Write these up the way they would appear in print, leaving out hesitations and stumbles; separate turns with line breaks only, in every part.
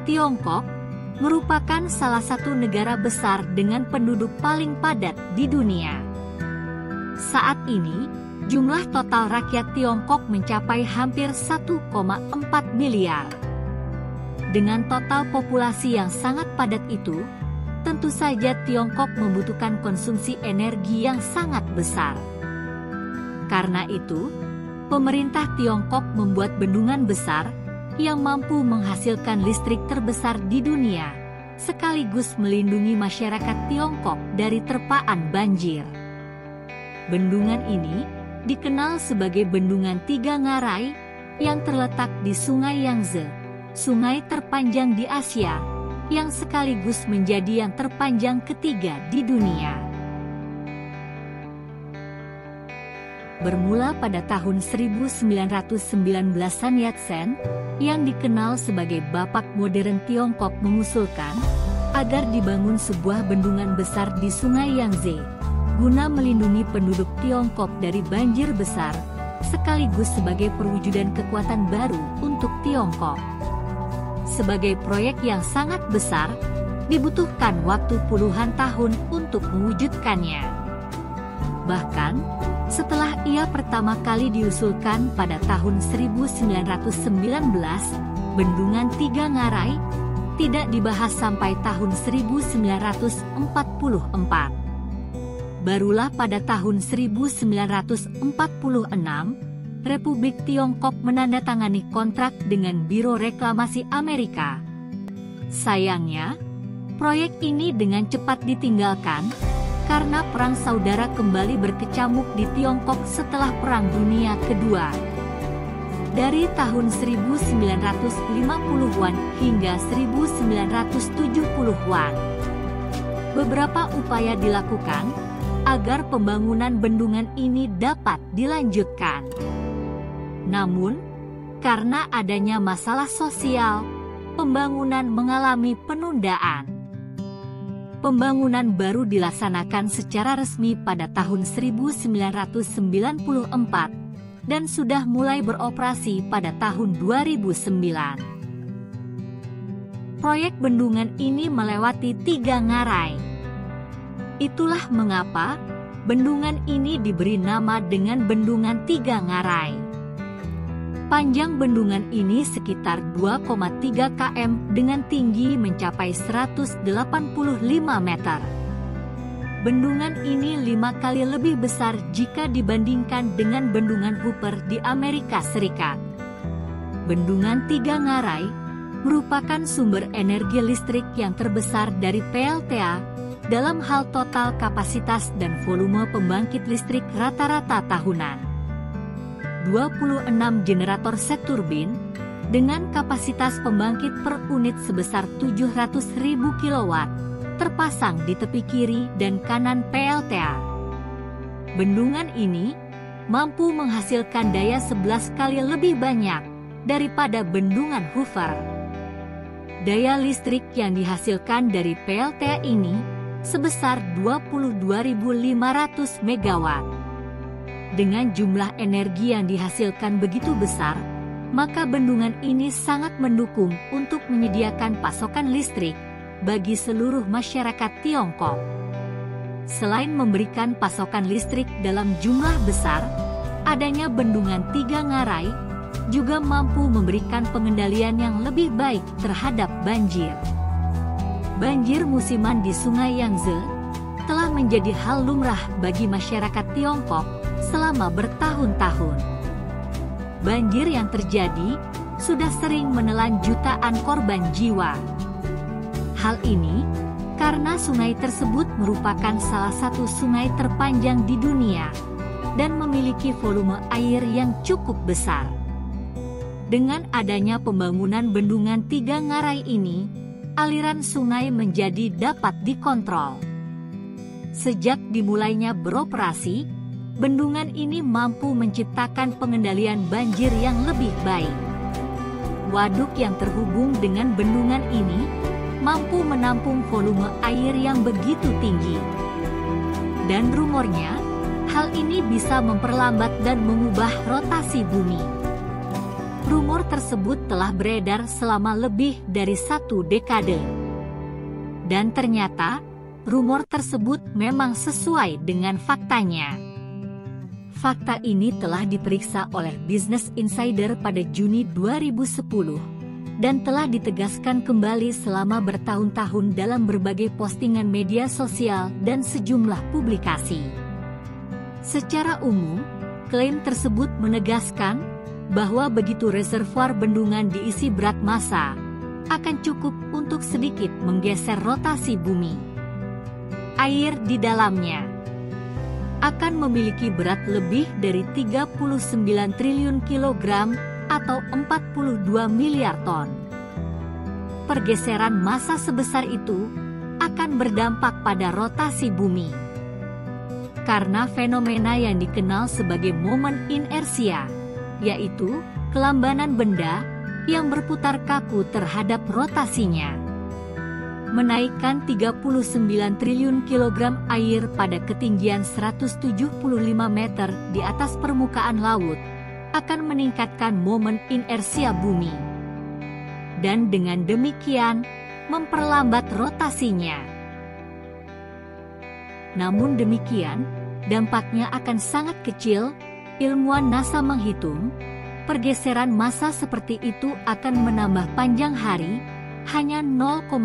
Tiongkok merupakan salah satu negara besar dengan penduduk paling padat di dunia. Saat ini, jumlah total rakyat Tiongkok mencapai hampir 1,4 miliar. Dengan total populasi yang sangat padat itu, tentu saja Tiongkok membutuhkan konsumsi energi yang sangat besar. Karena itu, pemerintah Tiongkok membuat bendungan besar yang mampu menghasilkan listrik terbesar di dunia, sekaligus melindungi masyarakat Tiongkok dari terpaan banjir. Bendungan ini dikenal sebagai Bendungan Tiga Ngarai yang terletak di Sungai Yangtze, sungai terpanjang di Asia, yang sekaligus menjadi yang terpanjang ketiga di dunia. Bermula pada tahun 1919, Sun Yat-sen, yang dikenal sebagai Bapak Modern Tiongkok, mengusulkan agar dibangun sebuah bendungan besar di Sungai Yangtze, guna melindungi penduduk Tiongkok dari banjir besar, sekaligus sebagai perwujudan kekuatan baru untuk Tiongkok. Sebagai proyek yang sangat besar, dibutuhkan waktu puluhan tahun untuk mewujudkannya. Bahkan, setelah ia pertama kali diusulkan pada tahun 1919, Bendungan Tiga Ngarai tidak dibahas sampai tahun 1944. Barulah pada tahun 1946, Republik Tiongkok menandatangani kontrak dengan Biro Reklamasi Amerika. Sayangnya, proyek ini dengan cepat ditinggalkan karena Perang Saudara kembali berkecamuk di Tiongkok setelah Perang Dunia Kedua. Dari tahun 1950-an hingga 1970-an, beberapa upaya dilakukan agar pembangunan bendungan ini dapat dilanjutkan. Namun, karena adanya masalah sosial, pembangunan mengalami penundaan. Pembangunan baru dilaksanakan secara resmi pada tahun 1994 dan sudah mulai beroperasi pada tahun 2009. Proyek bendungan ini melewati Tiga Ngarai. Itulah mengapa bendungan ini diberi nama dengan Bendungan Tiga Ngarai. Panjang bendungan ini sekitar 2,3 km dengan tinggi mencapai 185 meter. Bendungan ini 5 kali lebih besar jika dibandingkan dengan Bendungan Hooper di Amerika Serikat. Bendungan Tiga Ngarai merupakan sumber energi listrik yang terbesar dari PLTA dalam hal total kapasitas dan volume pembangkit listrik rata-rata tahunan. 26 generator set turbin dengan kapasitas pembangkit per unit sebesar 700.000 kW terpasang di tepi kiri dan kanan PLTA. Bendungan ini mampu menghasilkan daya 11 kali lebih banyak daripada Bendungan Hoover. Daya listrik yang dihasilkan dari PLTA ini sebesar 22.500 MW. Dengan jumlah energi yang dihasilkan begitu besar, maka bendungan ini sangat mendukung untuk menyediakan pasokan listrik bagi seluruh masyarakat Tiongkok. Selain memberikan pasokan listrik dalam jumlah besar, adanya Bendungan Tiga Ngarai juga mampu memberikan pengendalian yang lebih baik terhadap banjir. Banjir musiman di Sungai Yangtze telah menjadi hal lumrah bagi masyarakat Tiongkok selama bertahun-tahun. Banjir yang terjadi sudah sering menelan jutaan korban jiwa. Hal ini karena sungai tersebut merupakan salah satu sungai terpanjang di dunia dan memiliki volume air yang cukup besar. Dengan adanya pembangunan Bendungan Tiga Ngarai ini, aliran sungai menjadi dapat dikontrol. Sejak dimulainya beroperasi, bendungan ini mampu menciptakan pengendalian banjir yang lebih baik. Waduk yang terhubung dengan bendungan ini mampu menampung volume air yang begitu tinggi. Dan rumornya, hal ini bisa memperlambat dan mengubah rotasi bumi. Rumor tersebut telah beredar selama lebih dari 1 dekade. Dan ternyata, rumor tersebut memang sesuai dengan faktanya. Fakta ini telah diperiksa oleh Business Insider pada Juni 2010 dan telah ditegaskan kembali selama bertahun-tahun dalam berbagai postingan media sosial dan sejumlah publikasi. Secara umum, klaim tersebut menegaskan bahwa begitu reservoir bendungan diisi berat massa, akan cukup untuk sedikit menggeser rotasi bumi. Air di dalamnya akan memiliki berat lebih dari 39 triliun kilogram atau 42 miliar ton. Pergeseran massa sebesar itu akan berdampak pada rotasi bumi. Karena fenomena yang dikenal sebagai momen inersia, yaitu kelambanan benda yang berputar kaku terhadap rotasinya. Menaikkan 39 triliun kilogram air pada ketinggian 175 meter di atas permukaan laut akan meningkatkan momen inersia bumi. Dan dengan demikian, memperlambat rotasinya. Namun demikian, dampaknya akan sangat kecil. Ilmuwan NASA menghitung, pergeseran massa seperti itu akan menambah panjang hari hanya 0,06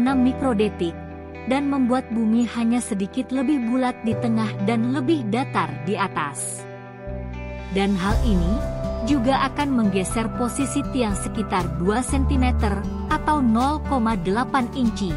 mikrodetik dan membuat bumi hanya sedikit lebih bulat di tengah dan lebih datar di atas. Dan hal ini juga akan menggeser posisi tiang sekitar 2 cm atau 0,8 inci.